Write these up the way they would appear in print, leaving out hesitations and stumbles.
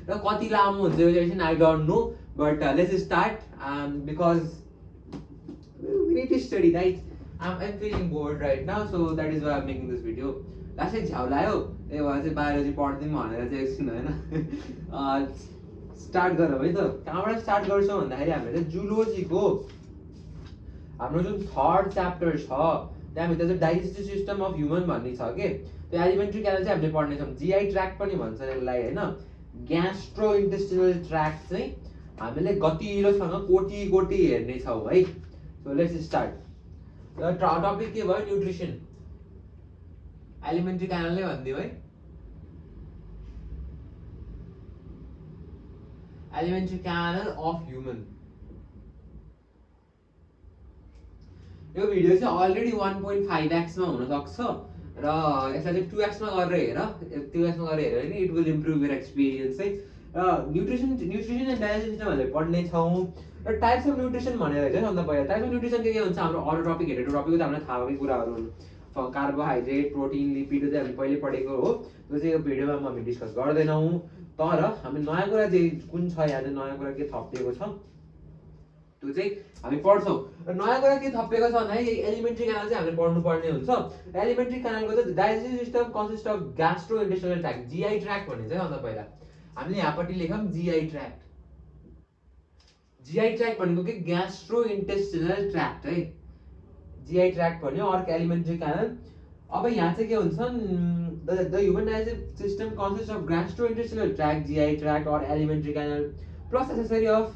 र कति लामो हुन्छ यो session I don't no but let's start because we need to study, right? I'm feeling bored right now, so that is why I'm making this video. लास्टै झ्याउ लाग्यो ए भएर चाहिँ biology पढ्दिउँ भनेर चाहिँ एकछिन होइन स्टार्ट गरौँ है त। कहाँबाट स्टार्ट गर्छौँ भन्दाखेरि हामीले चाहिँ जुलोजीको हाम्रो जुन थर्ड च्याप्टर छ त्यहाँभित्र चाहिँ डाइजेस्टिभ सिस्टम अफ ह्युमन भन्ने छ कि त्यो एलिमेन्ट्री क्यानल चाहिँ हामीले पढ्नेछौँ। जिआई ट्र्याक्ट पनि भन्छ यसलाई होइन। ग्यास्ट्रो इन्टेस्टिनल ट्र्याक्ट चाहिँ हामीले गतिलोसँग कोटी कोटी हेर्नेछौँ है। So let's start. टपिक के भयो? न्युट्रिसन। एलिमेन्ट्री क्यानल नै भनिदिउँ है। Elementary canal of human. यो भिडियो चाहिँ अलरेडी 1.5x मा हुन सक्छ र यसलाई चाहिँ 2x मा गरेर हेर, 2x मा गरेर हेऱ्यो भने it will improve your experience है। र न्युट्रिसन एन्ड डाइजेसन सिस्टम हामीले पढ्ने छौँ। र टाइप्स अफ न्युट्रिसन भनेर चाहिँ सबभन्दा पहिला टाइप्स अफ न्युट्रिसन के हुन्छ हाम्रो अरू टपिक हेरेको टपिकको त हामीलाई थाहा भएकै कुराहरू हुन्। कार्बोहाइड्रेट, प्रोटिन, लिपिड चाहिँ हामी पहिले पढेको हो, त्यो चाहिँ यो भिडियोमा हामी डिस्कस गर्दैनौँ। तर हामी नयाँ कुरा चाहिँ कुन छ, यहाँ चाहिँ नयाँ कुरा के थपिएको छ त्यो चाहिँ हामी पढ्छौँ। र नयाँ कुरा के थपिएको छ भन्दाखेरि एलिमेन्ट्री क्यानल चाहिँ हामीले पढ्नुपर्ने हुन्छ। एलिमेन्ट्री क्यानलको चाहिँ digestive system consist of gastro intestinal ट्र्याक्ट, GI ट्र्याक्ट भनिन्छ सबभन्दा पहिला। हामीले यहाँपट्टि लेखौँ जिआई ट्र्याक्ट। जिआई ट्र्याक्ट भनेको के? ग्यास्ट्रो इन्टेस्टिनल ट्र्याक्ट है। जिआई ट्र्याक्ट भन्यो अर्को एलिमेन्ट्री क्यानल। अब यहाँ चाहिँ के हुन्छ, the human digestive system consist of gastro intestinal tract, GI tract or alimentary canal plus accessory of.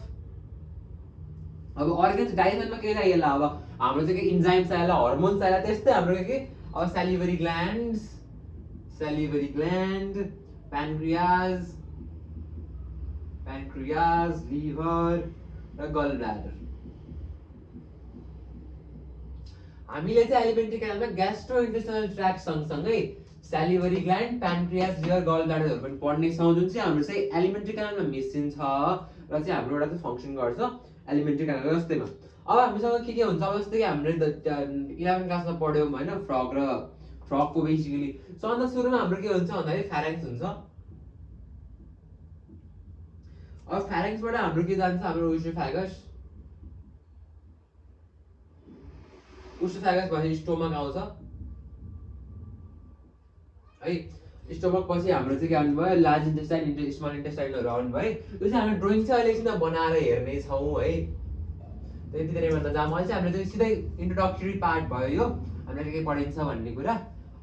अब अर्गन्स डाइजेसनमा के चाहिएला? अब हाम्रो चाहिँ के इन्जाइम चाहिएला, हर्मोन चाहिएला, त्यस्तै हाम्रो के अब सेलिभरी ग्ल्यान्ड, प्यानक्रियाज, लिभर र गल ब्ल्याडर। हामीले चाहिँ एलिमेन्ट्री क्यानलमा ग्यास्ट्रो इन्टेस्टाइनल ट्र्याक्ट सँगसँगै सेलिभरी ग्ल्यान्ड, प्यानक्रियाज, लिभर, गल ब्ल्याडरहरू पनि पढ्नेछौँ, जुन चाहिँ हाम्रो चाहिँ एलिमेन्ट्री क्यानलमा मिसिन छ र चाहिँ हाम्रो एउटा चाहिँ फङ्सन गर्छ एलिमेन्ट्री क्यानल जस्तैमा। अब हामीसँग के हुन्छ, अब जस्तै कि हामीले 11 क्लासमा पढ्यौँ होइन फ्रगको बेसिकली। सो अन्त सुरुमा हाम्रो के हुन्छ भन्दाखेरि फ्यारेङ्स हुन्छ। अब फ्यारेङ्सबाट हाम्रो के जान्छ, हाम्रो ओसोफेगस पछि स्टोमक आउँछ है। स्टोमक पछि हाम्रो चाहिँ के आउनु भयो, लार्ज इन्टेस्टाइन, स्मल इन्टेस्टाइनहरू आउनु भयो। त्यो चाहिँ हामीले ड्रइङ चाहिँ अहिले एकछिन बनाएर हेर्ने छौँ है। त्यति धेरै मात्र जहाँ मैले चाहिँ हामीले चाहिँ सिधै इन्ट्रोडक्टरी पार्ट भयो यो, हामीले के पढिन्छ भन्ने कुरा।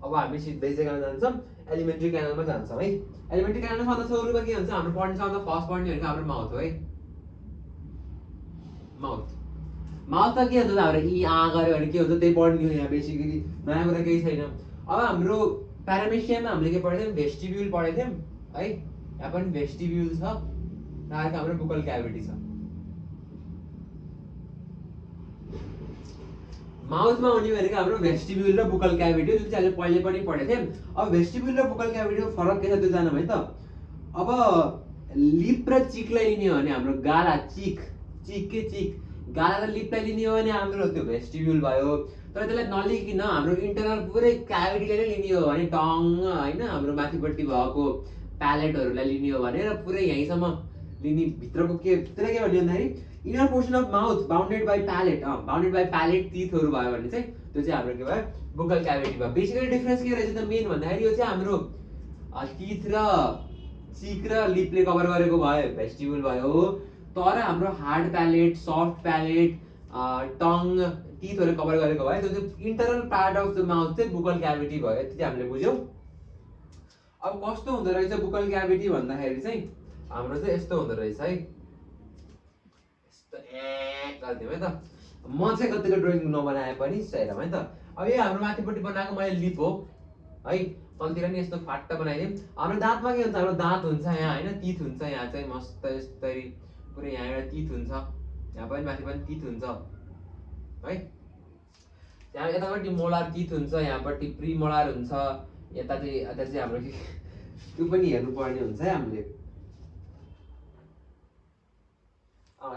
अब हामी सिधै चाहिँ कहाँ जान्छौँ, एलिमेन्ट्री क्यानलमा जान्छौँ है। एलिमेन्ट्री क्यानलमा सधैँ सुरुमा के हुन्छ, हाम्रो पढ्ने सबभन्दा फर्स्ट पढ्ने भनेको हाम्रो माउथ हो है। माउथ त के हुन्छ हाम्रो गऱ्यो भने के हुन्छ त्यही पढ्ने हो यहाँ बेसिकली, नयाँ कुरा केही छैन। अब हाम्रो प्यारामेसियममा हामीले के पढेको थियौँ, भेस्टिब्युल पढेको थियौँ है। यहाँ पनि भेस्टिब्युल छ र अर्को हाम्रो बुकल क्याभिटी छ। माउथमा हुने भनेको हाम्रो भेस्टिब्युल र बुकल क्याभिटी हो, जुन चाहिँ हामीले पहिले पनि पढेको थियौँ। अब भेस्टिब्युल र बुकल क्याभिटीको फरक के छ त्यो जानु है त। अब लिप र चिकलाई लिने हो भने हाम्रो गाला, चिक गाला र लिपलाई लिने हो भने हाम्रो त्यो भेस्टिब्युल भयो। तर त्यसलाई नलिकन हाम्रो इन्टरनल पुरै क्याभिटीलाई नै लिने हो भने टङ होइन, हाम्रो माथिपट्टि भएको प्यालेटहरूलाई लिने हो भने र पुरै यहीँसम्म लिने भित्रको त्यसलाई के भन्ने भन्दाखेरि inner portion of mouth bounded by palate टिथहरू भयो भने चाहिँ त्यो चाहिँ हाम्रो के भयो, बुकल क्याभिटी भयो। बेसिकली डिफरेन्स के रहेछ त मेन भन्दाखेरि यो चाहिँ हाम्रो टिथ र चिक र लिपले कभर गरेको भयो, भेस्टिब्युल भयो। तर हाम्रो hard palate, soft palate, tongue, टिथहरू कभर गरेको भयो, त्यो चाहिँ internal part of the mouth चाहिँ बुकल क्याभिटी भयो। यति चाहिँ हामीले बुझ्यौँ। अब कस्तो हुँदो रहेछ बुकल क्याभिटी भन्दाखेरि चाहिँ हाम्रो चाहिँ यस्तो हुँदो रहेछ है। यस्तो गरिदिउँ है त। म चाहिँ कतिको ड्रइङ नबनाए पनि हेरौँ है त। अब यो हाम्रो माथिपट्टि बनाएको मैले लिप हो है, तलतिर नि यस्तो फाट्टा बनाइदिउँ। हाम्रो दाँतमा के हुन्छ, हाम्रो दाँत हुन्छ यहाँ होइन, टिथ हुन्छ यहाँ चाहिँ मस्त यस्तरी पुरै यहाँ एउटा टिथ हुन्छ, यहाँ पनि माथि पनि टिथ हुन्छ है। त्यहाँ यतापट्टि मोलार टिथ हुन्छ, यहाँपट्टि प्री मोलार हुन्छ, यता चाहिँ हाम्रो त्यो पनि हेर्नुपर्ने हुन्छ है हामीले।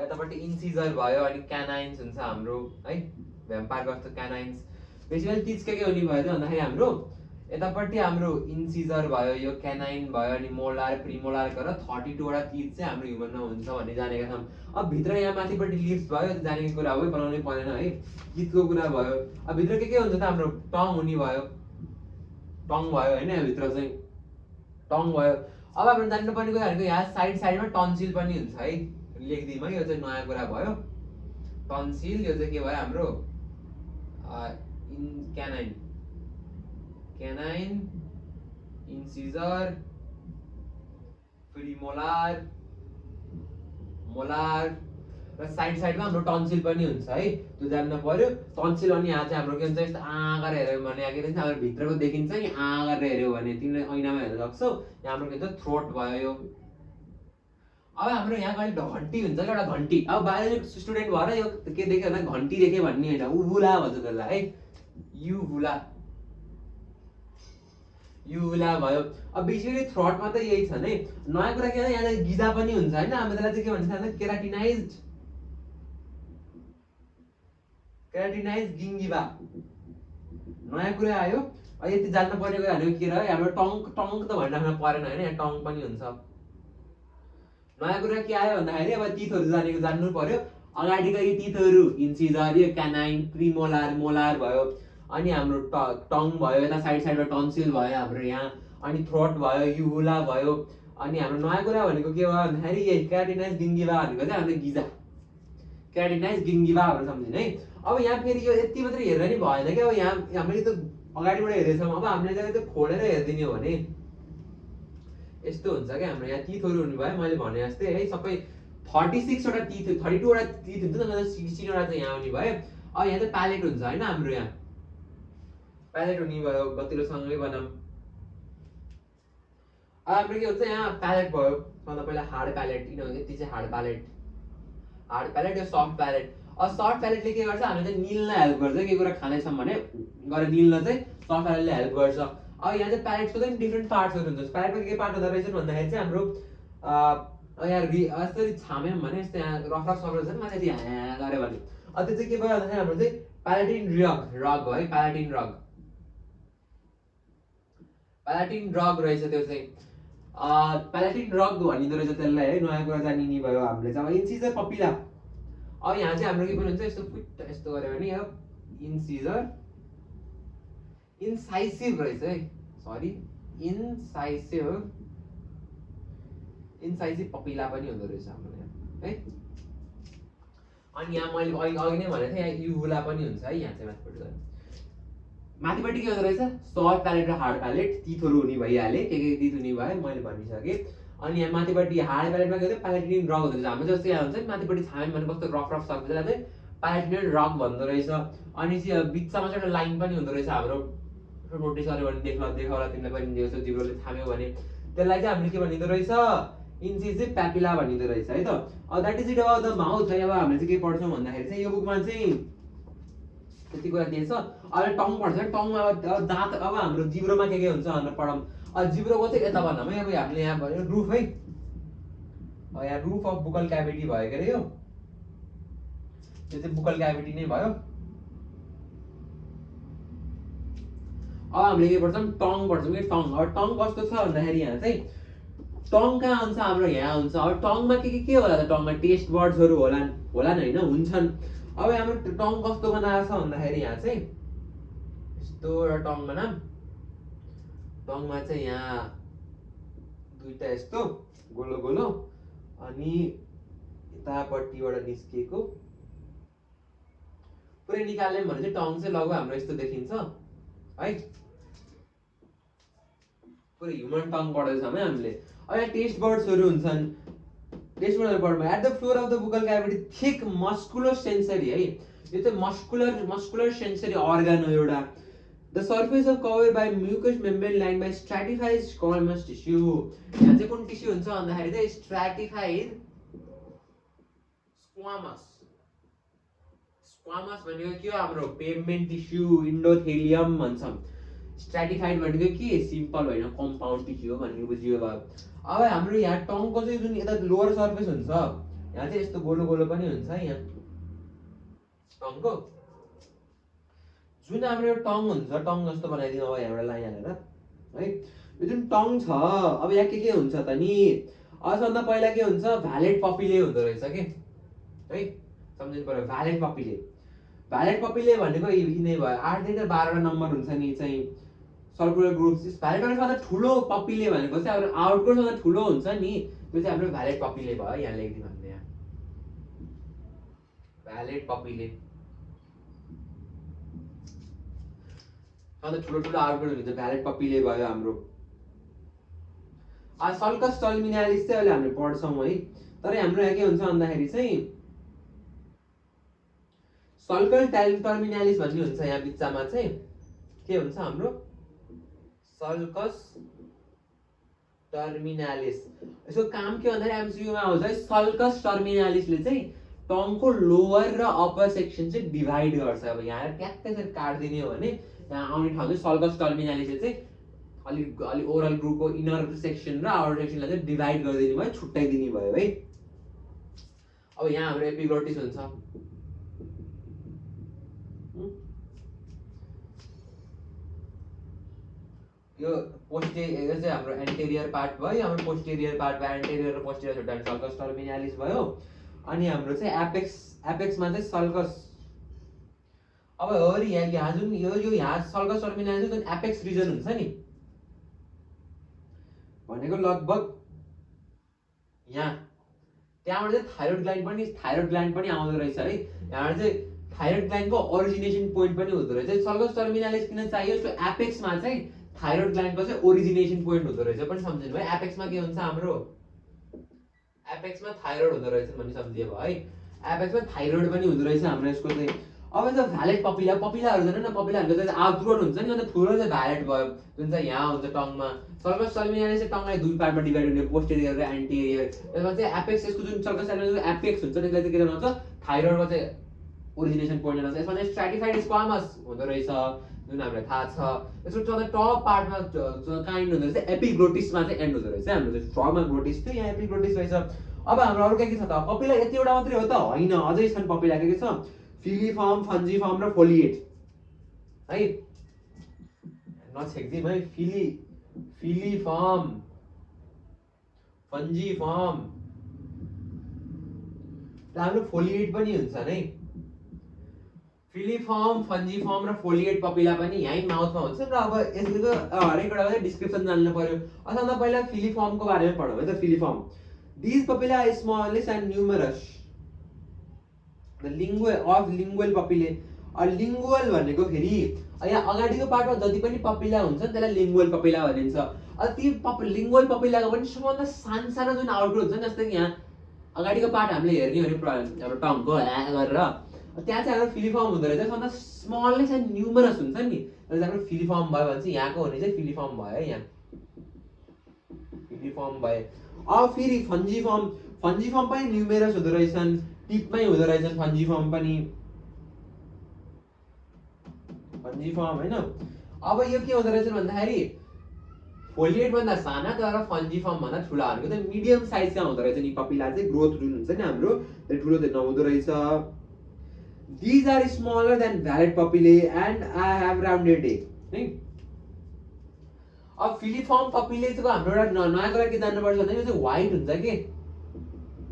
यतापट्टि इन्सिजर भयो, अनि क्यानाइन्स हुन्छ हाम्रो है, भ्याम्पायर जस्तो क्यानाइन्स। बेसिकली टिच के हुने भयो त भन्दाखेरि हाम्रो यतापट्टि हाम्रो इन्सिजर भयो, यो क्यानाइन भयो, अनि मोलार प्रिमोलार गरेर 32 वटा टिथ चाहिँ हाम्रो ह्युमनमा हुन्छ भन्ने जानेका छौँ। अब भित्र यहाँ माथिपट्टि लिप्स भयो, त्यो जानेको कुरा हो, बनाउनै परेन है। टिथको कुरा भयो। अब भित्र के हुन्छ त हाम्रो टङ हुने भयो, टङ भयो होइन, भित्र चाहिँ टङ भयो। अब हामीले जान्नुपर्ने कुरा भनेको यहाँ साइडमा टन्सिल पनि हुन्छ है, लेखिदिउँ है, यो चाहिँ नयाँ कुरा भयो। टन्सिल यो चाहिँ के भयो हाम्रो क्यानाइन, इन्सिजर, प्रिमोलार, मोलार र साइडमा हाम्रो टन्सिल पनि हुन्छ है, त्यो जान्न पर्यो। टन्सिल अनि यहाँ चाहिँ हाम्रो के हुन्छ, यस्तो गरेर हेऱ्यो भने यहाँ के भन्छ, हाम्रो भित्रको देखिन्छ नि गरेर हेऱ्यो भने तिमीले ऐनामा हेर्न सक्छौ। यहाँ हाम्रो के भन्छ थ्रोट भयो यो। अब हाम्रो यहाँ कहिले घन्टी हुन्छ क्या, एउटा घन्टी। अब बायोलोजी स्टुडेन्ट भएर यो के देख्यो भने घन्टी देख्यो भन्ने होइन, उभुला भन्छ त्यसलाई है, युभुला भयो। अब बेसिकली थ्रोटमा त यही छ नै। नयाँ कुरा के हो, यहाँ चाहिँ गिजा पनि हुन्छ होइन, हामी त्यसलाई चाहिँ के भन्छ, केराटिनाइज गिङ्गिभा। नयाँ कुरा आयो। यति जान्न पर्ने कुरा भनेको के रह्यो, हाम्रो टङ त भनिराख्न परेन होइन, यहाँ टङ पनि हुन्छ। नयाँ कुरा के आयो भन्दाखेरि अब टिथहरू जान्नु पर्यो। अगाडिको यी टिथहरू इन्सिजर, यो क्यानाइन, प्रिमोलार, मोलार भयो, अनि हाम्रो टङ भयो, यता साइडमा टन्सिल भयो हाम्रो यहाँ, अनि थ्रोट भयो, युभुला भयो। अनि हाम्रो नयाँ कुरा भनेको के भयो भन्दाखेरि यही केराटिनाइज गिङ्गिभा भनेको चाहिँ हाम्रो गिजा, केराटिनाइज गिङ्गिभा भनेर सम्झिनु है। अब यहाँ फेरि यो यति मात्रै हेरेर नि भएन क्या, अब यहाँ हामीले त अगाडिबाट हेरेछौँ, अब हामीले चाहिँ त्यो खोलेर हेरिदिने हो भने यस्तो हुन्छ क्या। हाम्रो यहाँ टिथहरू हुने भयो, मैले भने जस्तै है, सबै 36 वटा टिथ, 32 वटा टिथ हुन्छ, 16 वटा चाहिँ यहाँ हुने भयो। अब यहाँ चाहिँ प्यालेट हुन्छ होइन, हाम्रो यहाँ प्यालेट हुने भयो, गतिलोसँगै बनाऊँ। अब हाम्रो के हुन्छ, यहाँ प्यालेट भयो, सबभन्दा पहिला हार्ड प्यालेट, किनभने यति चाहिँ हार्ड प्यालेट, यो सफ्ट प्यालेट। अब सफ्ट प्यालेटले के गर्छ, हामीले चाहिँ निल्न हेल्प गर्छ, के कुरा खाँदैछौँ भने गरेर निल्न चाहिँ सफ्ट प्यालेटले हेल्प गर्छ। अब यहाँ चाहिँ प्यालेटको चाहिँ डिफ्रेन्ट पार्ट्सहरू हुन्छ। प्यालेटको के पार्ट हुँदो रहेछ भन्दाखेरि चाहिँ हाम्रो यहाँ यसरी छाम्यौँ भने यस्तो यहाँ रफ सर्फेस छ नि, माथि यहाँ गऱ्यो भने अब त्यो चाहिँ के भयो भन्दाखेरि हाम्रो चाहिँ प्यालेटिन रग हो है, प्यालेटिन रग रहेछ त्यो चाहिँ। प्यालेटिन रग भनिँदो रहेछ त्यसलाई है, नयाँ कुरा जानिने भयो हामीले चाहिँ। अब इन्सिजर पपिला, अब यहाँ चाहिँ हाम्रो के पनि हुन्छ, यस्तो फिट यस्तो गऱ्यो भने यो इन्साइसिभ रहेछ है, सरी इन्साइसिभ पपिला पनि हुँदो रहेछ हाम्रो यहाँ है। अनि यहाँ मैले अघि नै भनेको थिएँ, यहाँ युभुला पनि हुन्छ है, यहाँ चाहिँ माथिपट्टि के हुँदो रहेछ, सफ्ट प्यालेट र हार्ड प्यालेट, टिथहरू हुने भइहाले, के टिथ हुने भयो मैले भनिसकेँ। अनि यहाँ माथिपट्टि हार्ड प्यालेटमा के हुन्छ, प्यालेटिन रग हुँदो रहेछ। हाम्रो जस्तो यहाँ हुन्छ नि माथिपट्टि छाम्यौँ भने कस्तो रफ सक्छ, त्यसलाई चाहिँ प्यालेटिन रग भन्दो रहेछ। अनि चाहिँ बिचमा चाहिँ एउटा लाइन पनि हुँदो रहेछ हाम्रो, नोटिस गऱ्यो भने देखाउला तिमीलाई पनि देख्छौ, जिब्रोले थाम्यो भने त्यसलाई चाहिँ हामीले के भनिँदो रहेछ, इन्सिजिभ प्यापिला भनिँदो रहेछ है त। That is it about the mouth है। अब हामीले चाहिँ के पढ्छौँ भन्दाखेरि चाहिँ यो बुकमा चाहिँ त्यति कुरा दिएछ। अब टङ पढ्छ, टङमा अब दाँत, अब हाम्रो जिब्रोमा के हुन्छ भनेर पढौँ। अब जिब्रोको चाहिँ यता भनौँ है, अब हामीले यहाँ भयो रुफ है, यहाँ रुफ अफ बुकल क्याभिटी भयो के अरे, यो चाहिँ बुकल क्याभिटी नै भयो। अब हामीले के पढ्छौँ, टङ पढ्छौँ कि टङ। अब टङ कस्तो छ भन्दाखेरि यहाँ चाहिँ टङ कहाँ हुन्छ, हाम्रो यहाँ हुन्छ। अब टङमा के होला त, टङमा टेस्ट बर्ड्सहरू होलान् होइन, हुन्छन्। अब हाम्रो टङ कस्तो बनाएको छ भन्दाखेरि यहाँ चाहिँ यस्तो एउटा टङ बनाऊँ। टङमा चाहिँ यहाँ दुईटा यस्तो गोलो अनि यतापट्टिबाट निस्किएको पुरै निकाल्यौँ भने चाहिँ टङ चाहिँ लगभग हाम्रो यस्तो देखिन्छ है, पुरै ह्युमन टङ पढ्दैछौँ है हामीले। अब यहाँ टेस्ट बर्ड्सहरू हुन्छन्, टेस्ट बर्ड्सहरू पढ्नु at the floor of the buccal cavity thick muscular sensory है, यो चाहिँ मस्कुलर सेन्सरी अर्गन हो एउटा। The surface of cover by mucus membrane line by stratified squamous tissue. यहाँ चाहिँ कुन टिस्यू हुन्छ भन्दाखेरि चाहिँ स्ट्राटिफाइड स्क्वामस भनेको के हो, हाम्रो पेभमेन्ट टिस्यू, इन्डोथेलियम भन्छौँ। स्ट्राटिफाइड भनेको के, सिम्पल होइन, कम्पाउन्ड टिस्यू हो भनेको बुझियो भयो। अब हाम्रो यहाँ टङको चाहिँ जुन यता लोवर सर्फेस हुन्छ, यहाँ चाहिँ यस्तो गोलो पनि हुन्छ यहाँ टङको, जुन हाम्रो यो टङ हुन्छ, टङ जस्तो बनाइदिउँ अब यहाँबाट लाइन हालेर है। यो जुन टङ छ अब यहाँ के हुन्छ त नि, सबभन्दा पहिला के हुन्छ, भ्यालिड पपिले हुँदो रहेछ कि है, सम्झिनु पर्यो। भ्यालिड पपिले, भ्यालिड पपिले भनेको यिनै भयो, 8 देखि 12वटा नम्बर हुन्छ नि चाहिँ सर्कुलर ग्रुप्स। भ्यालिड पपिलेभन्दा ठुलो पपिले भनेको चाहिँ अब आउटकोर्सभन्दा ठुलो हुन्छ नि, त्यो चाहिँ हाम्रो भ्यालिड पपिले भयो। यहाँ लेखिदिउँ हामीले, यहाँ भ्यालिड पपिले अन्त ठुलो ठुलो आउटकोर्स हुन्छ, भ्यालिड पपिले भयो हाम्रो। सल्कस टर्मिनालिस चाहिँ अहिले हामीले पढ्छौँ है, तर हाम्रो यहाँ के हुन्छ भन्दाखेरि चाहिँ सल्कल टर्मिनालिस भन्ने हुन्छ यहाँ बिचमा चाहिँ के हुन्छ हाम्रो सल्कस टर्मिनालिस। यसको काम के भन्दाखेरि एमसिक्यूमा आउँछ है, सल्कस टर्मिनालिसले चाहिँ टङको लोअर र अप्पर सेक्सन चाहिँ डिभाइड गर्छ। अब यहाँ ट्याक्कै चाहिँ काट्दिने हो भने यहाँ आउने ठाउँ चाहिँ सल्कस टर्मिनालिसले चाहिँ अलि ओरल ग्रुपको इनर सेक्सन र आउटर सेक्सनलाई चाहिँ डिभाइड गरिदिने भयो, छुट्याइदिने भयो है। अब यहाँ हाम्रो एपिग्लोटिस हुन्छ, यो पोस्टेरियर चाहिँ हाम्रो एन्टेरियर पार्ट भयो, हाम्रो पोस्टेरियर पार्ट भयो, एन्टेरियर र पोस्टेरियर छुट्याएर सल्कस टर्मिनालिस भयो। अनि हाम्रो चाहिँ एपेक्समा चाहिँ सल्कस। अब हेर यहाँ जुन यो यहाँ सल्कस टर्मिनालिस जुन एपेक्स रिजन हुन्छ नि भनेको लगभग यहाँ, त्यहाँबाट चाहिँ थाइरोइड ग्ल्यान्ड पनि आउँदो रहेछ है। यहाँबाट चाहिँ थाइरोइड ग्ल्यान्डको ओरिजिनेसन पोइन्ट पनि हुँदो रहेछ। सल्कस टर्मिनालिस किन चाहियो, त्यो एपेक्समा चाहिँ थाइरोइड ग्ल्यान्डको चाहिँ ओरिजिनेसन पोइन्ट हुँदो रहेछ पनि सम्झिनु भयो। एपेक्समा के हुन्छ हाम्रो, एपेक्समा थाइरोइड हुँदो रहेछ भन्ने सम्झियो भयो है। एपेक्समा थाइरोइड पनि हुँदो रहेछ हाम्रो यसको चाहिँ। अब चाहिँ भ्यालेट पपिलाहरू छैन न, पपिलाहरूको चाहिँ आउटवर्ड हुन्छ नि, अन्त ठुलो चाहिँ भ्यालेट भयो जुन चाहिँ यहाँ हुन्छ टङमा। सल्कस टर्मिनालिस चाहिँ टङलाई दुई पार्टमा डिभाइड हुने, पोस्टेरियर र एन्टेरियर। त्यसमा चाहिँ एपेक्स, यसको जुन सल्कस टर्मिनालिस एपेक्स हुन्छ त्यसलाई चाहिँ के गर्नुहुन्छ, थाइरोइडको चाहिँ ओरिजिनेसन पोइन्ट हुन्छ। यसमा चाहिँ स्ट्राटिफाइड स्क्वामस हुँदो रहेछ जुन हामीलाई थाहा छ। यसको टप पार्टमा काइन्ड हुँदो रहेछ, एपिग्लोटिसमा चाहिँ एन्ड हुँदो रहेछ। हाम्रो चाहिँ फ्रगमा ग्लोटिस थियो, यहाँ एपिग्लोटिस रहेछ। अब हाम्रो अरू के छ त, पपिला यतिवटा मात्रै हो त होइन, अझै छन् पपिला। के छ, फिलिफर्म, फन्जिफर्म र फोलिएट है। नछेक्दिम है, फिलिफर्म, फन्जिफर्म र हाम्रो फोलिएट पनि हुन्छन् है। फिलिफर्म, फन्जिफर्म र फोलिएट पपिला पनि यहीँ माउथमा हुन्छ। र अब यसको हरेक एउटा डिस्क्रिप्सन जान्नु पर्यो। अथवा पहिला फिलिफर्मको बारेमा पढौँ है त। Filiform, this papilla is smallest and numerous. Lingual papillae, lingual भनेको फेरि यहाँ अगाडिको पार्टमा जति पनि पपिला हुन्छ त्यसलाई लिङ्गुअल पपिला भनिन्छ। ती लिङ्गुअल पपिलाको पनि सबभन्दा सानो जुन आउटग्रो हुन्छ, जस्तै कि यहाँ अगाडिको पार्ट हामीले हेर्ने हो भने हाम्रो टङको गरेर त्यहाँ चाहिँ हाम्रो फिलिफर्म हुँदो रहेछ। सबभन्दा स्मलेस्ट एन्ड न्युमरस हुन्छ नि, हाम्रो फिलिफर्म भयो भने चाहिँ यहाँको हुने चाहिँ फिलिफर्म भयो है, यहाँ फिलिफर्म भयो। अब फेरि फन्जिफर्म पनि न्युमेरस हुँदो रहेछन्, टिपमै हुँदो रहेछन् फन्जिफर्म पनि, फन्जिफर्म होइन। अब यो के हुँदो रहेछ भन्दाखेरि फोलिएट भन्दा साना तर फन्जिफर्म भन्दा ठुला भनेको चाहिँ मिडियम साइजका हुँदो रहेछ नि पपिला चाहिँ। ग्रोथ जुन हुन्छ नि हाम्रो त्यो ठुलो नहुँदो रहेछ। These are smaller than valid papillae and I have rounded egg है। अब फिलिफर्म पपिले चाहिँ हाम्रो एउटा नयाँ कुरा के जान्नुपर्छ भन्दा यो चाहिँ व्हाइट हुन्छ के,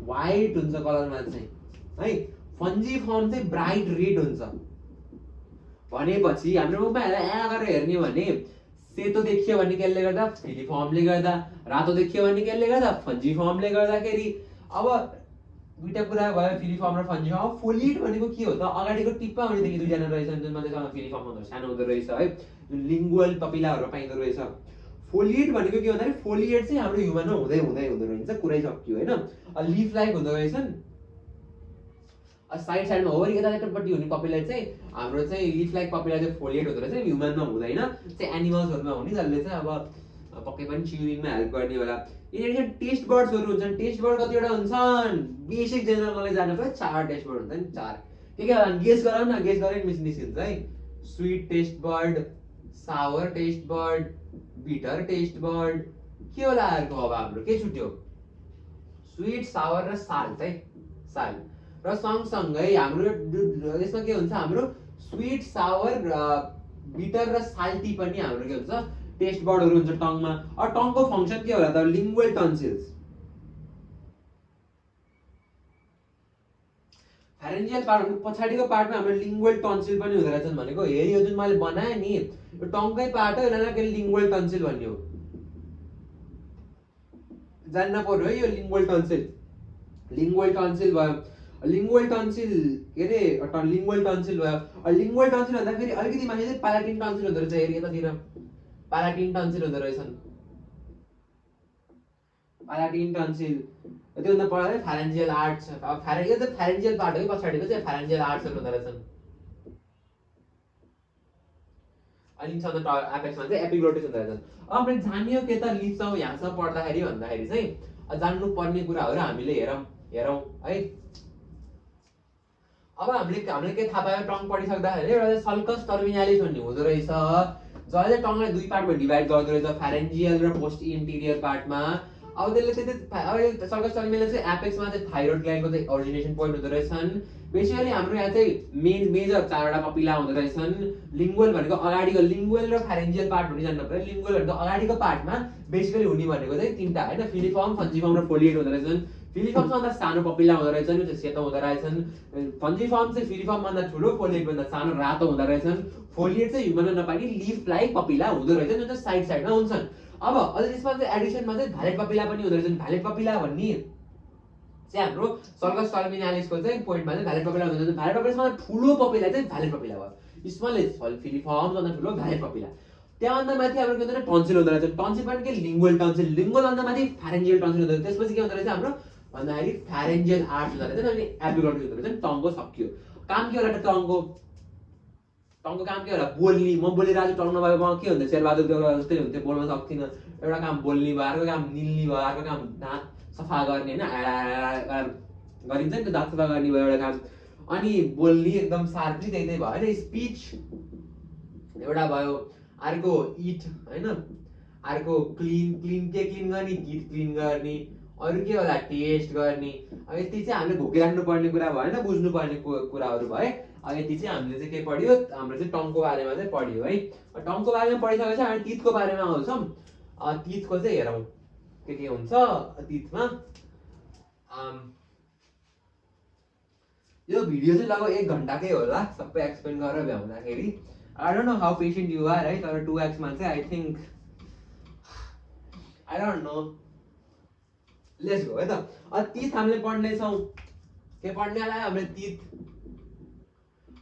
व्हाइट हुन्छ कलरमा चाहिँ है। फन्जिफर्म चाहिँ ब्राइट रेड हुन्छ। भनेपछि हाम्रो मुखमा यहाँ गरेर हेर्ने भने सेतो देखियो भने केले गर्दा फिलिफर्मले गर्दा, रातो देखियो भने केले गर्दा फन्जिफर्मले गर्दाखेरि। अब दुईटा कुरा भयो, फिलिफर्म र फन्जिफर्म। फोलिएट भनेको के हो त, अगाडिको टिपमा हुनेदेखि दुईजना रहेछन् जुन मात्रै फिलिफर्म हुँदो सानो हुँदो रहेछ है, जुन लिङ्गुअल पपिलाहरूमा पाइँदो रहेछ। फोलिएट भनेको के भन्दाखेरि फोलिएट चाहिँ हाम्रो ह्युमनमा हुँदै हुँदो रहेछ, कुरै सक्यो होइन। लिफ लाइक हुँदो रहेछन्। साइडमा हो यतापट्टि हुने पपिला चाहिँ हाम्रो चाहिँ लिफ लाइक पपिला चाहिँ फोलिएट हुँदो रहेछ, ह्युमनमा हुँदैन, चाहिँ एनिमल्सहरूमा हुने, जसले चाहिँ अब पक्कै पनि च्युइङमा हेल्प गर्ने होला। यिनीहरू टेस्ट बर्ड्सहरू हुन्छन्। टेस्ट बर्ड कतिवटा हुन्छन्, बेसिक जेनरल नलेज जानु पर्यो, 4 टेस्ट बर्ड हुन्छ नि, 4 के होला गेस गरौँ न, गेस गरेर निस्किन्छ है। Sweet taste bud, sour taste bud, bitter taste bud, के होला अर्को। अब हाम्रो के छुट्यो, स्वीट, सावर र साल्ट है, साल्ट। र सँगसँगै हाम्रो यसमा के हुन्छ, हाम्रो स्वीट सावर बिटर र साल्टी पनि हाम्रो के हुन्छ टेस्ट बर्डहरू हुन्छ टङमा। अब टङको फङ्सन के होला त लिङ्गुअल टन्सिल्स। फ्यारेन्जियल पार्ट पछाडिको पार्टमा हाम्रो लिङ्गुअल टन्सिल पनि हुँदो रहेछन् भनेको। हेरी यो जुन मैले बनाएँ नि यो टङकै पार्ट हो, यसलाई लिङ्गुअल टन्सिल भन्ने हो। जान्न पर्यो है यो लिङ्गुअल टन्सिल। लिङ्गुअल टन्सिल भयो, लिङ्गुअल टन्सिल के अरे लिङ्गुअल टन्सिल भयो। लिङ्गुअल टन्सिल भन्दाखेरि अलिकति माथि चाहिँ प्यालाटिन टन्सिल हुँदो रहेछ। हेरी यतातिर प्यालाटिन टन्सिल हुँदो रहेछन्। प्यालाटिन टन्सिल त्योभन्दा पढाइ फ्यारेन्जियल आर्ट्स। अब यो त फ्यारेन्जियल पार्ट हो कि पछाडिको चाहिँ फ्यारेन्जियल आर्ट्सहरू हुँदो रहेछन्। अनि सधैँ एपेक्समा चाहिँ एपिग्लोटिस हुँदो रहेछन्। अब हामीले जानियो के त लिप्छौँ यहाँसम्म पढ्दाखेरि भन्दाखेरि चाहिँ जान्नुपर्ने कुराहरू हामीले हेरौँ है। अब हामीले के थाहा पायो टङ पढिसक्दाखेरि एउटा चाहिँ सल्कस टर्मिनालिस भन्ने हुँदो रहेछ, जसले टङलाई दुई पार्टमा डिभाइड गर्दो रहेछ, फ्यारेन्जियल र पोस्ट इन्टिरियर पार्टमा। अब त्यसले चाहिँ सल्कस टर्मिनालिस चाहिँ एपेक्समा चाहिँ थाइरोइड ग्ल्यान्डको चाहिँ ओरिजिनेसन पोइन्ट हुँदो रहेछन्। बेसिकली हाम्रो यहाँ चाहिँ मेजर चारवटा कपिला हुँदो रहेछन्। लिङ्गुअल भनेको अगाडिको लिङ्गुअल र फ्यारेन्जियल पार्ट हुने जान्नु पर्यो। लिङ्गुअल भनेको अगाडिको पार्टमा बेसिकली हुने भनेको चाहिँ तिनवटा होइन, फिलिफर्म, फन्जिफर्म र फोलिएट हुँदो रहेछन्। फिलिफर्म भन्दा सानो पपिला हुँदो रहेछन्, यो चाहिँ सेतो हुँदो रहेछन्। फन्जिफर्म चाहिँ फिलिफर्म भन्दा ठुलो, फोलिएट भन्दा सानो रातो हुँदो रहेछन्। फोलिएट चाहिँ ह्युमनमा नपाइने लिफ लाइक पपिला हुँदो रहेछ, जो चाहिँ साइड साइडमा हुन्छन्। अब अझै त्यसमा चाहिँ एडिसनमा चाहिँ भ्यालेट पपिला पनि हुँदो रहेछन्। भ्यालेट पपिला भन्ने चाहिँ हाम्रो सल्कस टर्मिनालिसको चाहिँ पोइन्टमा चाहिँ भ्यालेट पपिला हुँदो रहेछ। भ्यालेट पपिलासँग ठुलो पपिला चाहिँ भ्यालेट पपिला भयो। स्मल फिलिफर्म भन्दा ठुलो भ्यालेट पपिला। त्यहाँभन्दा माथि हाम्रो के हुँदो रहेछ टन्सिल हुँदो रहेछ। टन्सिल पनि के लिङ्गुअल टन्सिल, लिङ्गुअल भन्दा माथि फ्यारेन्जियल टन्सिल हुँदो रहेछ। त्यसपछि के हुँदो रहेछ हाम्रो भन्दाखेरि फ्यारेन्जियल आर्ट्स हुँदो रहेछ अनि एपिग्लोटिस हुँदो रहेछ। टङको सक्यो। काम के होला त टङको काम के होला बोल्ने। म बोलिरहेको छु टङ नभएको म के हुन्छ शेरबहादुर देउवा जस्तै हुन्थ्यो, बोल्न सक्दिनँ। एउटा काम बोल्ने भयो, अर्को काम निल्ने भयो, अर्को काम दाँत सफा गर्ने होइन गरिन्छ नि त दाँत सफा गर्ने भयो एउटा काम। अनि बोल्ने एकदम सार्पली त्यही भयो होइन। स्पिच एउटा भयो, अर्को इट होइन, अर्को क्लिन के क्लिन गर्ने, टिथ क्लिन गर्ने, अरू के होला टेस्ट गर्ने। अब यति चाहिँ हामीले घोकिराख्नु पर्ने कुरा भयो होइन, बुझ्नुपर्ने कुराहरू भए। अब यति चाहिँ हामीले चाहिँ के पढ्यो हाम्रो चाहिँ टङको बारेमा चाहिँ पढ्यो है। टङको बारेमा पढिसकेपछि हामी टिथको बारेमा आउँछौँ। टिथको चाहिँ हेरौँ के हुन्छ टिथमा। यो भिडियो चाहिँ लगभग 1 घन्टाकै होला सबै एक्सप्लेन गरेर भ्याउँदाखेरि। I don't know how patient you are है, तर 2x मा चाहिँ I think I don't know. Let's go है त। टिथ हामीले पढ्नेछौँ। के पढ्ने होला हामीले टिथ।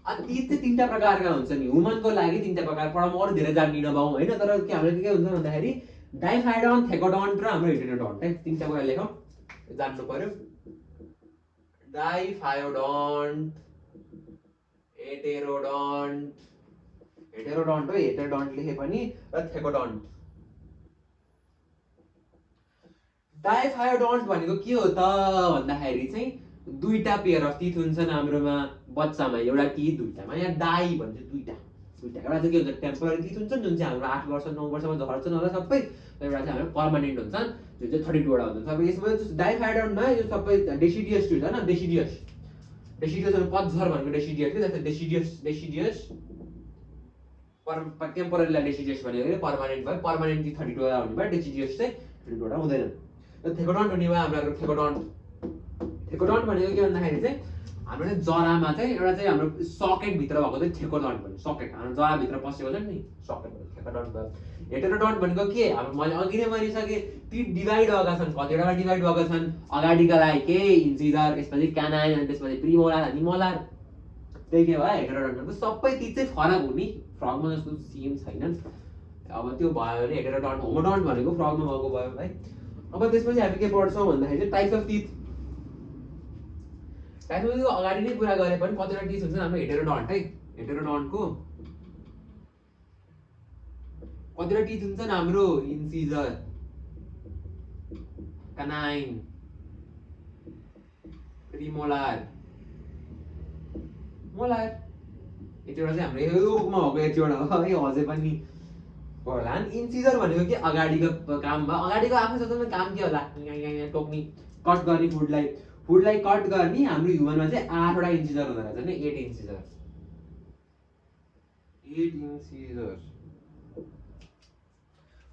टिथ चाहिँ 3टा प्रकारका हुन्छन्। ह्युमनको लागि 3टा प्रकार पढाउँ, अरू धेरै जान्दिनँ नभऊ होइन। तर के हामीले के हुन्छ भन्दाखेरि डाइफाइडोन्ट, थेकोडोन्ट र हाम्रो हेटेरोडोन्ट है, 3टा कुरा लेखौँ, जान्नु पर्यो। डाइफायोडोन्ट, हेटेरोडोन्ट, हेटेरोडोन्ट हो हेटेरोडोन्ट लेखे पनि, र थेकोडोन्ट। डाइफायोडोन्ट भनेको के हो त भन्दाखेरि चाहिँ 2टा पेयर अफ टिथ हुन्छन् हाम्रोमा बच्चामा, एउटा टिथ दुईटामा। यहाँ डाइ भन्छ दुईटा। एउटा चाहिँ के हुन्छ टेम्पोररी टिथ हुन्छ जुन चाहिँ हाम्रो 8 वर्ष 9 वर्षमा झर्छन् होला सबै। एउटा चाहिँ हाम्रो पर्मानेन्ट हुन्छन् जुन चाहिँ 32 वटा हुन्छन्। अब यसमा डाइफायोडोन्टमा यो सबै डेसिडियस टिथ होइन, डेसिडियस पतझर भनेको डेसिडियस के जस्तै डेसिडियस टेम्पोररीलाई डेसिडियस भनेको पर्मानेन्ट भयो। पर्मानेन्ट टिथ 32 वटा हुने भयो, डेसिडियस चाहिँ 32 वटा हुँदैन। थेकोडोन्ट हुने भयो हाम्रो थेकोडोन्ट। थेकोडोन्ट भनेको के भन्दाखेरि चाहिँ हाम्रो चाहिँ जरामा चाहिँ एउटा चाहिँ हाम्रो सकेट भित्र भएको चाहिँ थेकोडोन्ट भन्यो। सकेट हाम्रो जराभित्र पसेको छ नि सकेट भन्यो, थेकोडोन्ट भयो। हेटेरोडोन्ट भनेको के हाम्रो मैले अघि नै भनिसकेँ टिथ डिभाइड भएका छन्। कतिवटा डिभाइड भएका छन् अगाडिकालाई के इन्सिजर, त्यसपछि क्यानाइन, अनि त्यसपछि प्रिमोलार अनि मोलार। त्यही के भयो हेटेरोडोन्टको सबै टिथ चाहिँ फरक हुने, फ्रगमा जस्तो सेम छैनन्। अब त्यो भयो भने हेटेरोडोन्ट। होमोडोन्ट भनेको फ्रगमा भएको भयो है। अब त्यसपछि हामी के पढ्छौँ भन्दाखेरि चाहिँ टाइप्स अफ टिथ। टाइप्सको अगाडि नै कुरा गरे पनि कतिवटा टिथ हुन्छ हाम्रो हेटेरोडोन्ट है। हेटेरोडोन्टको कतिवटा टिथ हुन्छन् हाम्रो इन्सिजर, क्यानाइन, प्रिमोलार, मोलार। यतिवटा चाहिँ हाम्रो योगमा भएको यतिवटा हो है, अझै पनि होला। इन्सिजर भनेको के अगाडिको काम भयो। अगाडिको आफै सोच्नु काम के होला, यहाँ टोक्ने, कट गर्ने फुडलाई कट गर्ने। हाम्रो ह्युमनमा चाहिँ 8 वटा इन्सिजर हुँदो रहेछ नि, 8 इन्सिजर। 8 इन्सिजर।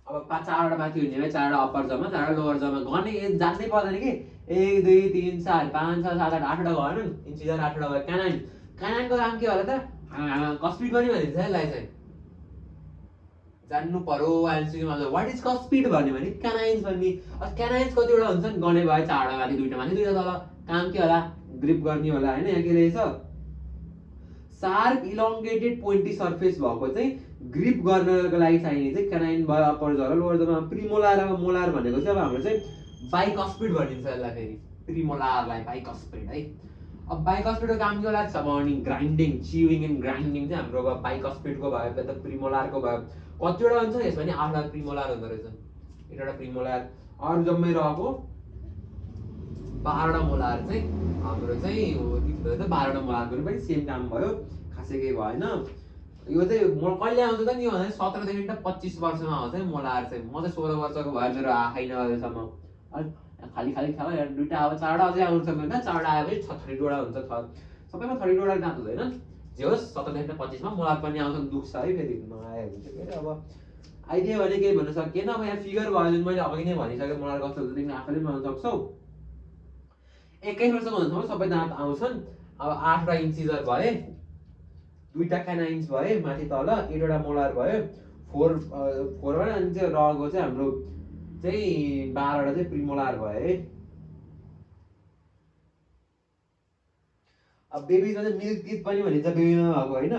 अब 4वटा माथि हुने भए 4वटा अप्पर जमा 4वटा लोवर जमा गर्ने जान्नै पर्दैन कि 1 2 3 4 5 6 7 8 8वटा भयो नि इन्सिजर 8वटा भयो क्यानाइन। क्यानाइनको काम के होला त कस्पिड पनि भनिन्छ यसलाई चाहिँ जान्नु पर्यो एमसिक्यूमा व्हाट इज कस्पिड भन्यो भने क्यानाइन्स भन्ने। क्यानाइन्स कतिवटा हुन्छन् गने भयो 4वटा माथि 2वटा माथि 2वटा तल काम के होला ग्रिप गर्ने होला हैन। यहाँ के रहेछ शार्प इलोंगेटेड पोइन्टी सर्फेस भएको चाहिँ ग्रिप गर्नको लागि चाहिने चाहिँ क्यानाइन भयो अप्पर जरा लोवर जरा प्रिमोलार। अब मोलार भनेको चाहिँ अब हाम्रो चाहिँ बाइकस्पिड भनिन्छ यसलाई फेरि प्रिमोलारलाई बाइकस्पिड है। अब बाइकस्पिडको काम के होला सबर्निङ ग्राइन्डिङ च्युइङ एन्ड ग्राइन्डिङ चाहिँ हाम्रो अब बाइकस्पिडको भयो त प्रिमोलारको भयो। कतिवटा हुन्छ यसमा नि 8वटा प्रिमोलार हुँदो रहेछ 8वटा प्रिमोलार अरु जम्मै रहेको 12वटा मोलार चाहिँ हाम्रो चाहिँ हो त्यति भएर 12वटा मोलारको पनि सेम काम भयो खासै केही भएन। यो चाहिँ म कहिले आउँछ त नि भन्दा 17 देखि 25 वर्षमा आउँछ है मोलार चाहिँ। म चाहिँ 16 वर्षको भएर मेरो आँखै नभएसम्म खाली खाली खाऊ यार 2टा अब 4वटा अझै आउँछ होइन 4वटा आएपछि 32वटा हुन्छ सबैमा 32वटा दाँत हुँदैन जे होस् 17 देखि 25 मा मोलार पनि आउँछ दुख्छ है फेरि नआए हुन्छ के अरे। अब आइडिया भने केही भन्न सकिएन। अब यहाँ फिगर भयो जुन मैले अघि नै भनिसकेँ मोलार कस्तो हुन्छ तिमीले आफैले बनाउन सक्छौ। 21 वर्षको हुँदासम्म सबै दाँत आउँछन्। अब 8वटा इन्सिजर भए 2टा क्यानाइन्स भए माथि तल 8वटा मोलार भयो 4वटा अनि चाहिँ रहेको चाहिँ हाम्रो चाहिँ 12वटा चाहिँ प्रिमोलार भए। अब बेबीमा चाहिँ मिल्क टिथ पनि भनिन्छ बेबीमा भएको होइन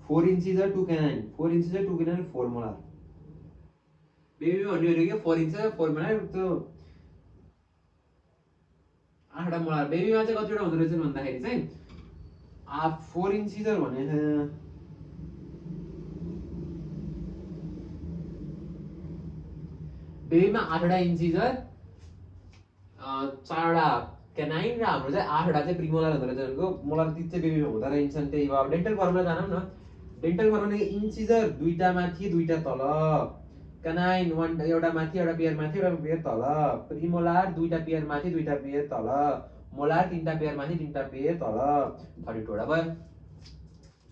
4 इन्सिजर 2 क्यानाइन 4 इन्सिजर 2 क्यानाइन 4 मोलार बेबीमा भन्ने हो कि 4 इन्सिजर 4 मोलार त्यो 8वटा मोलार। बेबीमा चाहिँ कतिवटा हुँदो रहेछ भन्दाखेरि चाहिँ 4 इन्सिजर भने बेबीमा 8वटा इन्सिजर 4वटा क्यानाइन र हाम्रो चाहिँ 8वटा चाहिँ प्रिमोलार हुँदो रहेछ भनेको मोलार टिथ चाहिँ बेबीमा हुँदो रहेछन्। त्यही भयो डेन्टल फर्मुला जानौँ न। डेन्टल फर्मुला इन्सिजर 2टा माथि 2टा तल क्यानाइन एउटा माथि एउटा पेयर माथि एउटा पेयर तल प्रिमोलार 2टा पेयर माथि 2टा पेयर तल मोलार 3टा पेयर माथि 3टा पेयर तल 32वटा भयो।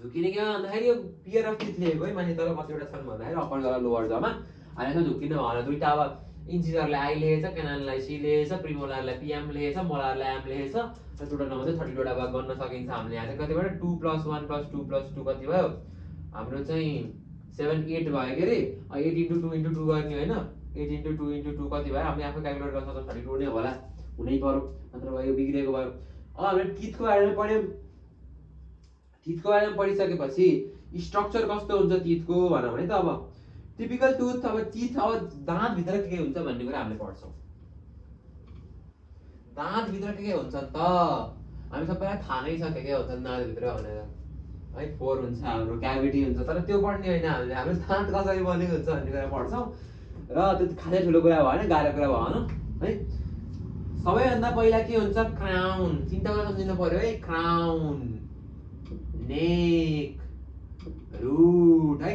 झुकिने के भन्दाखेरि यो पेयर अफ टिथ लिएको है माथि तल कतिवटा छन् भन्दाखेरि अप्पर जरा लोवर जमा अनि यसमा झुकिन भएन 2टा अब इन्सिजरलाई आई लेखेछ क्यानाइनलाई सी लेखेछ प्रिमोलारलाई पिएम लेखेछ मोलारलाई एम लेखेछ र टोटल नम्बर चाहिँ 32वटा भयो गर्न सकिन्छ। हामीले यहाँ चाहिँ कतिबाट 2 + 1 + 2 + 2 कति भयो हाम्रो चाहिँ 7 8 भयो के अरे 8 × 2 × 2 गर्ने होइन 8 × 2 × 2 कति भयो हामी आफै क्याल्कुलेट गर्न सक्छौँ 32 नै होला हुनै पर्यो नत्र भयो बिग्रेको भयो। अब हामीले टिथको बारेमा पढ्यौँ। टिथको बारेमा पढिसकेपछि स्ट्रक्चर कस्तो हुन्छ टिथको भनौँ है त। अब टिपिकल टुथ अब टिथ अब दाँतभित्र के हुन्छ भन्ने कुरा हामीले पढ्छौँ। दाँतभित्र के हुन्छ त हामी सबैलाई थाहा नै छ के हुन्छ दाँतभित्र भनेर है 4 हुन्छ हाम्रो क्याभिटी हुन्छ तर त्यो पढ्ने होइन हामीले हाम्रो दाँत कसरी बनेको हुन्छ भन्ने कुरा पढ्छौँ र त्यो खासै ठुलो कुरा भएन गाह्रो कुरा भएन है। सबैभन्दा पहिला के हुन्छ क्राउन 3टा कुरा सम्झिनु पर्यो है क्राउन नेक रुट है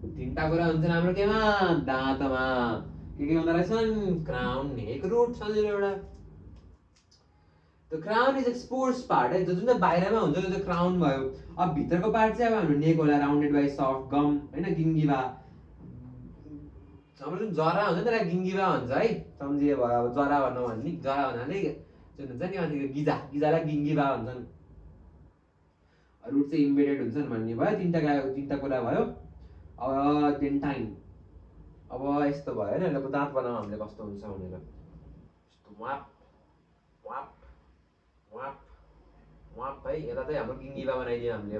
3टा कुरा हुन्छन् हाम्रो केमा दाँतमा के हुँदो रहेछन् क्राउन नेक रुट सम्झिनु एउटा। The crown is exposed part है जुन चाहिँ बाहिरमा हुन्छ त्यो चाहिँ क्राउन भयो। अब भित्रको पार्ट चाहिँ अब हाम्रो नेक होला राउन्डेड बाइ सफ्ट गम हैन गिङ्गिबा हाम्रो जुन जरा हुन्छ त्यसलाई गिङ्गिबा भन्छ है सम्झिए भयो। अब जरा भन्नु भन्ने जरा भन्नाले जुन हुन्छ नि अनि गिजालाई गिङ्गिबा भन्छन्। रुट चाहिँ इम्बेडेड हुन्छन् भन्ने भयो 3टा कुरा भयो। अब डेन्टाइन अब यस्तो भयो हैन अब दाँत बनाउँ हामीले कस्तो हुन्छ भनेर यस्तो वाप वाप वाप वाप है यता चाहिँ हाम्रो गिङ्गिबा बनाइदियो हामीले।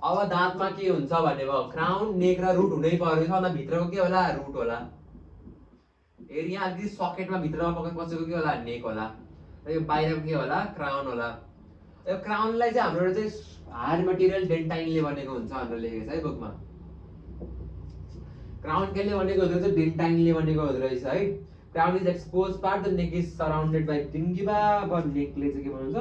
अब दाँतमा के हुन्छ भने क्राउन नेक र रुट हुनै पर्यो सबभन्दा भित्रको के होला रुट होला एरिया अलिकति सकेटमा भित्रमा पसेको के होला नेक होला र यो बाहिरको के होला क्राउन होला। यो क्राउनलाई चाहिँ हाम्रो चाहिँ हार्ड मटेरियल डेन्टाइनले बनेको हुन्छ भनेर लेखेको छ है बुकमा। क्राउन केले बनेको हुँदो रहेछ डेन्टाइनले बनेको हुँदो रहेछ है। Crown is expose part the neck is surrounded by gingiva अब नेकले चाहिँ के भन्छ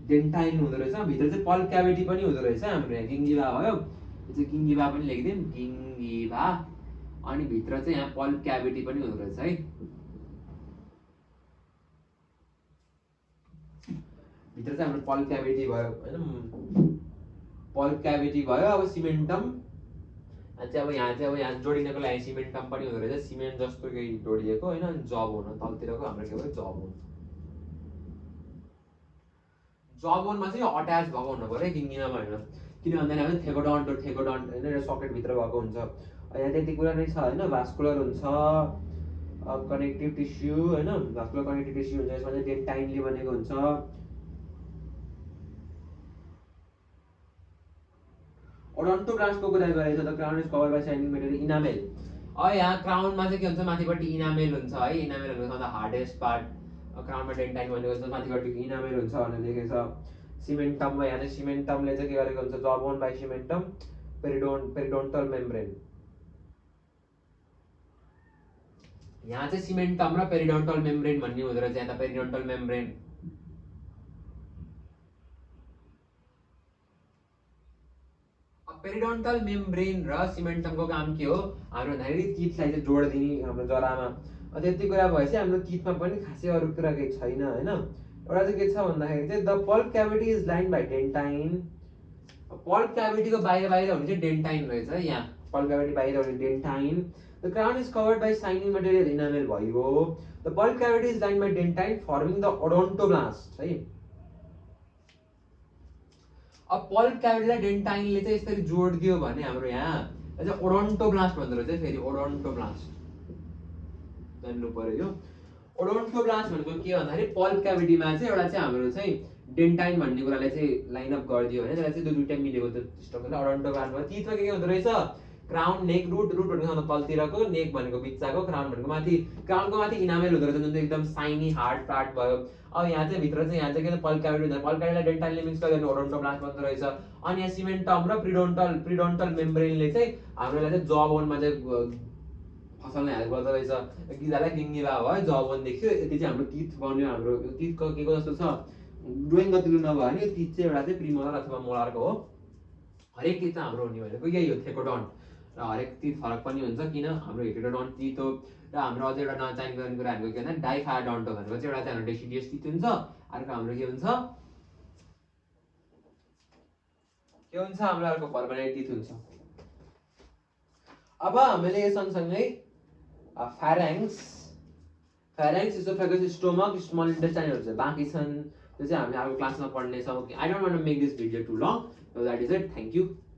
डेन्टाइन हुँदो रहेछ भित्र चाहिँ पल्प क्याभिटी पनि हुँदो रहेछ हाम्रो यहाँ गिङ्गिबा भयो यो चाहिँ गिङ्गिबा पनि लेखिदिउँ गिङ्गिबा अनि भित्र चाहिँ यहाँ पल्प क्याभिटी पनि हुँदो रहेछ है। भित्र चाहिँ हाम्रो पल्प क्याभिटी भयो हैन पल्प क्याभिटी भयो। अब सिमेन्टम अनि चाहिँ अब यहाँ जोडिनको लागि सिमेन्ट कम्पनी हुँदो रहेछ, सिमेन्ट जस्तो केही जोडिएको होइन, अनि जब हुन तलतिरको हाम्रो के भयो जब हुन। जब हुनमा चाहिँ अट्याच भएको हुनु पऱ्यो गिङ्गीमा भएन, किन भन्दाखेरि अब थेकोडन्ट होइन सकेटभित्र भएको हुन्छ। यहाँ त्यति कुरा नै छ होइन, भास्कुलर हुन्छ, कनेक्टिभ टिस्यु होइन, भास्कुलर कनेक्टिभ टिस्यु हुन्छ, यसमा चाहिँ डेन्टाइनले बनेको हुन्छ। ओडोन्टोब्लास्टको कुरा गरेको छ, the crown is covered by shining material enamel. अब यहाँ क्राउनमा चाहिँ के हुन्छ, माथिपट्टि इनामेल हुन्छ है, इनामेल भनेको सबभन्दा हार्डेस्ट पार्ट, क्राउनमा डेन्टाइन भनेको चाहिँ माथिपट्टि इनामेल हुन्छ भनेर लेखेको छ। सिमेन्टममा यहाँ चाहिँ सिमेन्टमले चाहिँ के गरेको हुन्छ, जब बोन बाइ सिमेन्टम पेरिडोन्टल मेम्ब्रेन। यहाँ चाहिँ सिमेन्टम र पेरिडोन्टल मेम्ब्रेन भन्ने हुँदो रहेछ, यहाँ त पेरिडोन्टल मेम्ब्रेन। पेरिडोन्टल मेम्ब्रेन र सिमेन्टमको काम के हो, हाम्रो भन्दाखेरि तितलाई चाहिँ जोड दिने हाम्रो जरामा। त्यति कुरा भएपछि हाम्रो तितमा पनि खासै अरू कुरा केही छैन होइन। एउटा चाहिँ के छ भन्दाखेरि चाहिँ the pulp cavity is line by dentine. Pulp क्याभिटीको बाहिर हुने चाहिँ डेन्टाइन रहेछ है, यहाँ पल्प क्याभिटी बाहिर हुने dentine. The crown is covered by shining material enamel भयो। The pulp cavity is line by dentine forming the odontoblast है। अब पल्प क्याभिटीलाई डेन्टाइनले चाहिँ यसरी जोड दियो भने हाम्रो यहाँ चाहिँ ओडोन्टोब्लास्ट भन्दो रहेछ फेरि, ओडोन्टोब्लास्ट जान्नु पर्यो। यो ओडोन्टोब्लास्ट भनेको के भन्दाखेरि पल्प क्याभिटीमा चाहिँ एउटा चाहिँ हाम्रो चाहिँ डेन्टाइन भन्ने कुरालाई चाहिँ लाइन अप गरिदियो भने त्यसलाई चाहिँ त्यो दुइटै मिलेको त्यो सिस्टमले ओडोन्टोब्लास्ट भयो। तितमा के हुँदो रहेछ, क्राउन नेक रुट भनेको तलतिरको, नेक भनेको बिच्चाको, क्राउन भनेको माथि, क्राउनको माथि इनामेल हुँदो रहेछ जुन चाहिँ एकदम साइनी हार्ड पार्ट भयो। अब यहाँ चाहिँ भित्र चाहिँ यहाँ चाहिँ के पल्प क्याभिटी हुन्छ, पल्प क्याभिटीलाई डेन्टाइनले मिक्स गरेर ओडोन्टोब्लास्ट बन्द रहेछ। अनि यहाँ सिमेन्टम र प्रिडोन्टल मेम्ब्रेनले चाहिँ हामीलाई चाहिँ जबोनमा चाहिँ फसल्न हेल्प गर्दो रहेछ। गिजालाई गिङ्गिबा भयो जबोन देख्यो, यति चाहिँ हाम्रो तित बन्यो। हाम्रो तितको के को जस्तो छ, ड्रोइङ गतिलो नभयो भने तित चाहिँ एउटा चाहिँ प्रिमोलर अथवा मोलरको हो। हरेक तित चाहिँ हाम्रो हुने भनेको यही हो थेकोडन्ट, र हरेक तित फरक पनि हुन्छ, किन हाम्रो हेटेरोडन्ट तित हो। र हाम्रो अझै एउटा नचाहिने गर्ने कुरा भनेको के भन्दा डाइफायरडन्ट हो भनेको चाहिँ एउटा चाहिँ हाम्रो डेसिडियस तित हुन्छ, अर्को हाम्रो के हुन्छ हाम्रो अर्को पर्मानेन्ट तित हुन्छ। अब हामीले यो सँगसँगै फ्यारेङ्स, इसोफेगस, स्टोमक, स्मल इन्टेस्टाइनहरु चाहिँ बाँकी छन्, त्यो चाहिँ हामी अर्को क्लासमा पढ्नेछौँ। I don't want to make this video too long, so that is it, thank you.